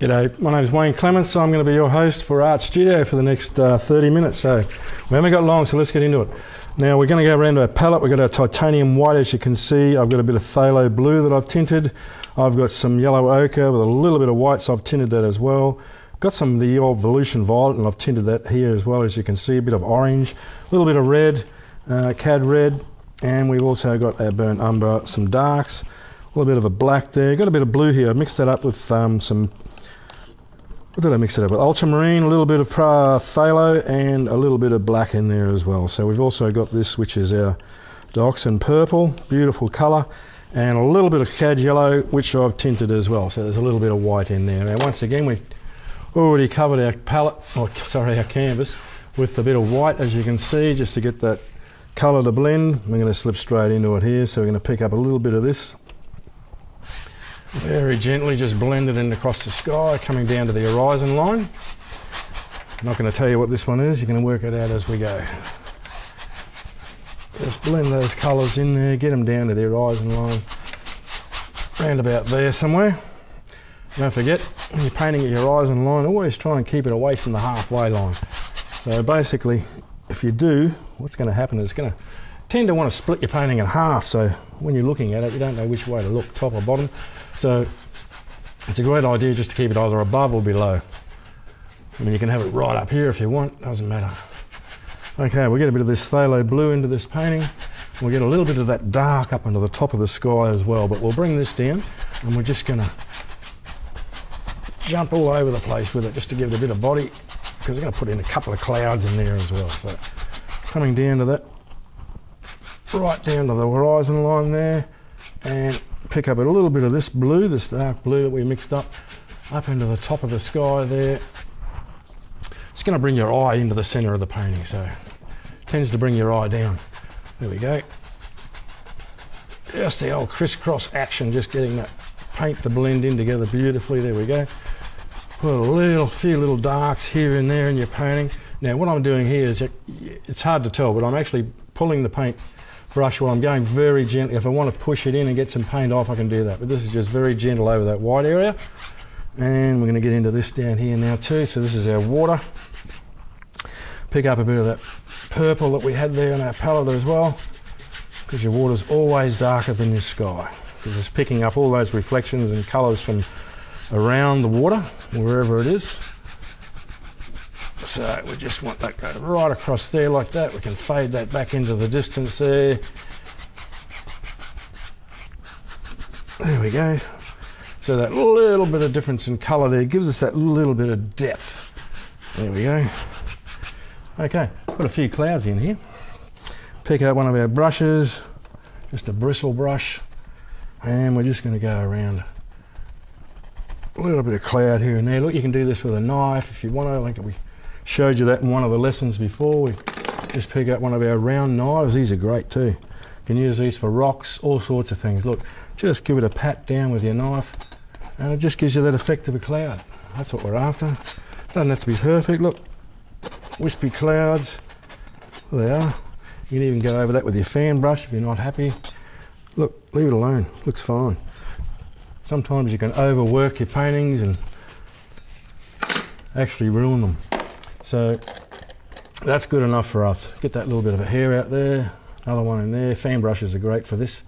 G'day, my name is Wayne Clements. I'm going to be your host for Artstudio for the next 30 minutes. So we haven't got long, so let's get into it. Now we're going to go around to our palette. We've got our titanium white, as you can see. I've got a bit of phthalo blue that I've tinted. I've got some yellow ochre with a little bit of white, so I've tinted that as well. Got some of the old Volution violet, and I've tinted that here as well, as you can see. A bit of orange, a little bit of red, cad red, and we've also got our burnt umber, some darks, a little bit of a black there. Got a bit of blue here. I mixed that up with some... What did I mix it up with? Ultramarine, a little bit of phthalo, and a little bit of black in there as well. So we've also got this, which is our dioxin purple, beautiful colour, and a little bit of cad yellow, which I've tinted as well. So there's a little bit of white in there. Now once again, we've already covered our palette, our canvas, with a bit of white, as you can see, just to get that colour to blend. We're going to slip straight into it here. So we're going to pick up a little bit of this. Very gently, just blend it in across the sky, coming down to the horizon line. I'm not going to tell you what this one is, you're going to work it out as we go. Just blend those colours in there, get them down to the horizon line, round about there somewhere. Don't forget, when you're painting at your horizon line, always try and keep it away from the halfway line. So basically, if you do, what's going to happen is it's going to tend to want to split your painting in half, so when you're looking at it, you don't know which way to look, top or bottom. So it's a great idea just to keep it either above or below. I mean, you can have it right up here if you want, doesn't matter. Okay, we'll get a bit of this phthalo blue into this painting. We'll get a little bit of that dark up into the top of the sky as well, but we'll bring this down and we're just going to jump all over the place with it just to give it a bit of body, because we're going to put in a couple of clouds in there as well. So coming down to that, right down to the horizon line there, and pick up a little bit of this blue, this dark blue that we mixed up into the top of the sky there. It's going to bring your eye into the centre of the painting, so it tends to bring your eye down. There we go. Just the old crisscross action, just getting that paint to blend in together beautifully. There we go. Put a few little darks here and there in your painting. Now what I'm doing here is, it's hard to tell, but I'm actually pulling the paint brush while I'm going very gently. If I want to push it in and get some paint off, I can do that, but this is just very gentle over that white area. And we're going to get into this down here now too. So this is our water. Pick up a bit of that purple that we had there on our palette as well, because your water's always darker than your sky, because it's picking up all those reflections and colours from around the water, wherever it is. So we just want that go right across there like that. We can fade that back into the distance there. There we go. So that little bit of difference in colour there gives us that little bit of depth. There we go. Okay, put a few clouds in here. Pick up one of our brushes, just a bristle brush, and we're just going to go around a little bit of cloud here and there. Look, you can do this with a knife if you want to. I think we showed you that in one of the lessons before. We just pick up one of our round knives. These are great too. You can use these for rocks, all sorts of things. Look, just give it a pat down with your knife and it just gives you that effect of a cloud. That's what we're after. Doesn't have to be perfect. Look, wispy clouds. There they are. You can even go over that with your fan brush if you're not happy. Look, leave it alone. Looks fine. Sometimes you can overwork your paintings and actually ruin them. So that's good enough for us. Get that little bit of a hair out there, another one in there. Fan brushes are great for this.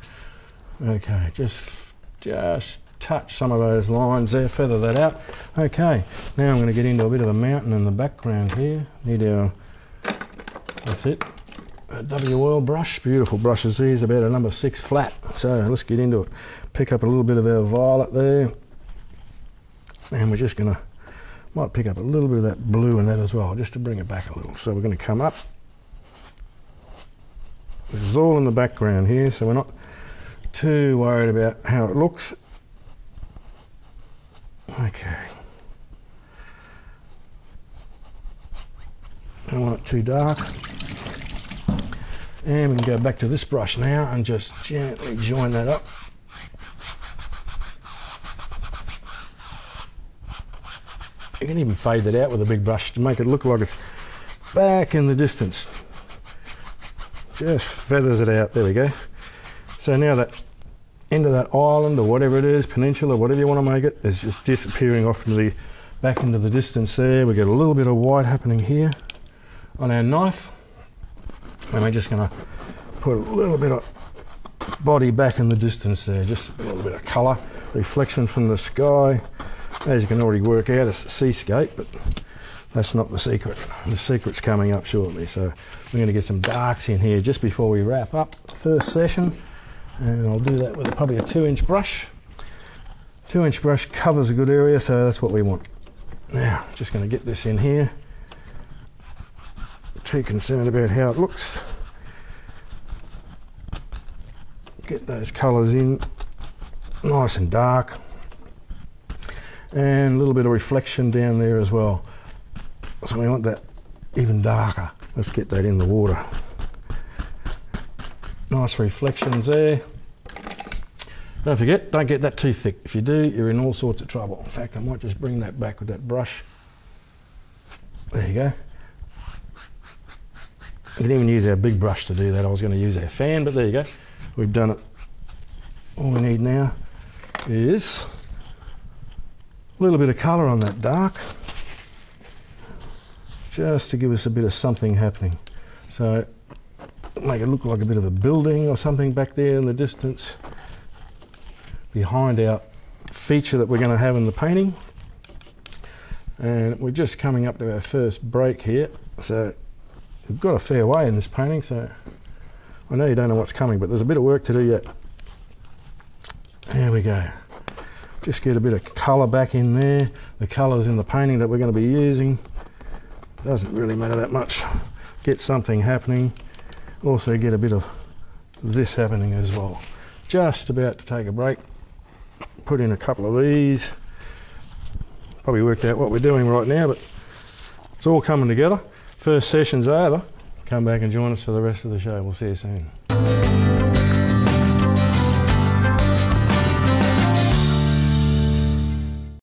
Okay, just touch some of those lines there, feather that out. Okay, now I'm going to get into a bit of a mountain in the background here. Need our, that's it, a WL brush. Beautiful brushes these, about a number 6 flat. So let's get into it. Pick up a little bit of our violet there, and we're just going to, might pick up a little bit of that blue in that as well, just to bring it back a little. So we're going to come up. This is all in the background here, so we're not too worried about how it looks. Okay. Don't want it too dark. And we can go back to this brush now and just gently join that up. You can even fade that out with a big brush to make it look like it's back in the distance. Just feathers it out. There we go. So now that end of that island or whatever it is, peninsula, whatever you want to make it, is just disappearing off into the back into the distance there. We get a little bit of white happening here on our knife, and we're just going to put a little bit of body back in the distance there, just a little bit of colour, reflection from the sky. As you can already work out, it's a seascape, but that's not the secret. The secret's coming up shortly. So we're going to get some darks in here just before we wrap up the first session, and I'll do that with probably a 2-inch brush. 2-inch brush covers a good area, so that's what we want. Now, just going to get this in here. Too concerned about how it looks. Get those colours in nice and dark, and a little bit of reflection down there as well. So we want that even darker. Let's get that in the water. Nice reflections there. Don't forget, don't get that too thick. If you do, you're in all sorts of trouble. In fact, I might just bring that back with that brush. There you go. We didn't even use our big brush to do that. I was going to use our fan, but there you go. We've done it. All we need now is a little bit of colour on that dark, just to give us a bit of something happening. So make it look like a bit of a building or something back there in the distance behind our feature that we're going to have in the painting. And we're just coming up to our first break here, so we've got a fair way in this painting. So I know you don't know what's coming, but there's a bit of work to do yet. There we go. Just get a bit of colour back in there. The colours in the painting that we're going to be using, doesn't really matter that much. Get something happening. Also get a bit of this happening as well. Just about to take a break. Put in a couple of these. Probably worked out what we're doing right now, but it's all coming together. First session's over. Come back and join us for the rest of the show. We'll see you soon.